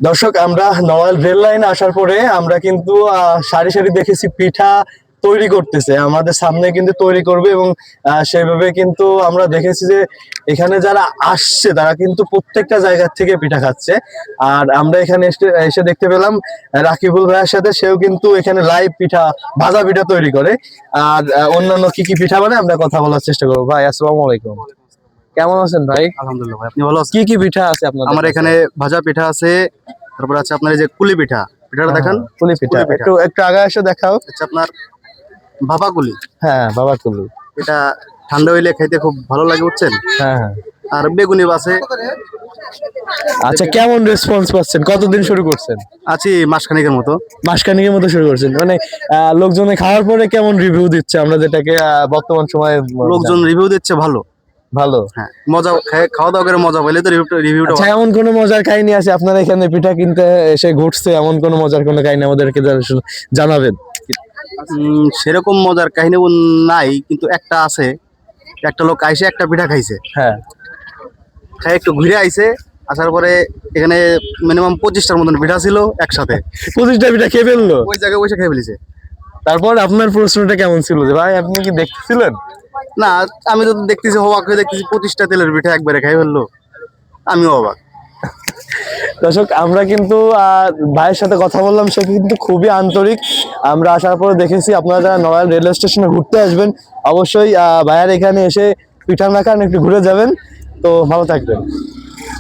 দর্শক, আমরা নড়াইল রেল লাইনে আসার পরে আমরা কিন্তু সারি সারি দেখেছি পিঠা তৈরি করতেছে, আমাদের সামনে কিন্তু তৈরি করবে। এবং সেভাবে কিন্তু আমরা দেখেছি যে এখানে যারা আসছে তারা কিন্তু প্রত্যেকটা জায়গা থেকে পিঠা খাচ্ছে। আর আমরা এখানে এসে দেখতে পেলাম রাকিবুল ভাইয়ের সাথে, সেও কিন্তু এখানে লাইভ পিঠা, ভাজা পিঠা তৈরি করে। আর অন্যান্য কি কি পিঠা বানায় আমরা কথা বলার চেষ্টা করবো। ভাই, আসসালামু আলাইকুম, কেমন আছেন ভাই? আলহামদুলিল্লাহ ভাই, আপনি ভালো আছেন? কি কি পিঠা আছে আপনাদের আমার কাছে? এখানে ভাজা পিঠা আছে, তারপর আছে আপনার এই যে কুলি পিঠা, পিঠাটা দেখান। পুলি পিঠা পুলি পিঠা। একটু একটু আগে এসে দেখাও। হচ্ছে আপনার ভাপা কুলি। হ্যাঁ, বাবা তুলি। এটা ঠান্ডা হইলে খাইতে খুব ভালো লাগে, বুঝছেন? হ্যাঁ হ্যাঁ। আর বেগুনি আছে। আচ্ছা, কেমন রেসপন্স পাচ্ছেন? কতদিন শুরু করছেন? আছি মাসখানেকের মতো। মাসখানেকের মতো শুরু করছেন, মানে লোকজনে খাওয়ার পরে কেমন রিভিউ দিচ্ছে? আমরা যেটাকে বর্তমান সময়ে লোকজন রিভিউ দিচ্ছে ভালো। ভালো। হ্যাঁ, মজা খাওয়া দাওয়া করে মজা পাইলে তো রিভিউটা। আচ্ছা, এমন কোনো মজার কাহিনী আছে আপনার এখানে পিঠা কিনতে এসে ঘটছে? এমন কোনো মজার কোনো কাহিনী আমাদেরকে জানাবেন। সেরকম মজার কাহিনী নাই, কিন্তু একটা আছে। একটা লোক আইসে একটা পিঠা খাইছে, হ্যাঁ। খাই একটু ঘুরে আইছে। আসার পরে এখানে মিনিমাম 25টার মতন পিঠা ছিল একসাথে। 25টা পিঠা খেয়ে ফেললো? ওই জায়গায় বসে খেয়ে ফেলেছে। তারপর আপনার প্রশ্নটা কেমন ছিল যে ভাই আপনি কি দেখতেছিলেন? না, আমি তো দেখতেছি, অবাক হয়ে দেখতেছি 25টা তেলের পিঠা একবারে খাই ফেললো। আমিও অবাক। দর্শক, আমরা কিন্তু ভাইয়ের সাথে কথা বললাম, সে কিন্তু খুবই আন্তরিক। আমরা আসার পরে দেখেছি আপনারা যারা নড়াইল রেলওয়ে স্টেশনে ঘুরতে আসবেন অবশ্যই ভাইয়ার এখানে এসে পিঠা না খান একটু ঘুরে যাবেন। তো ভালো থাকবেন।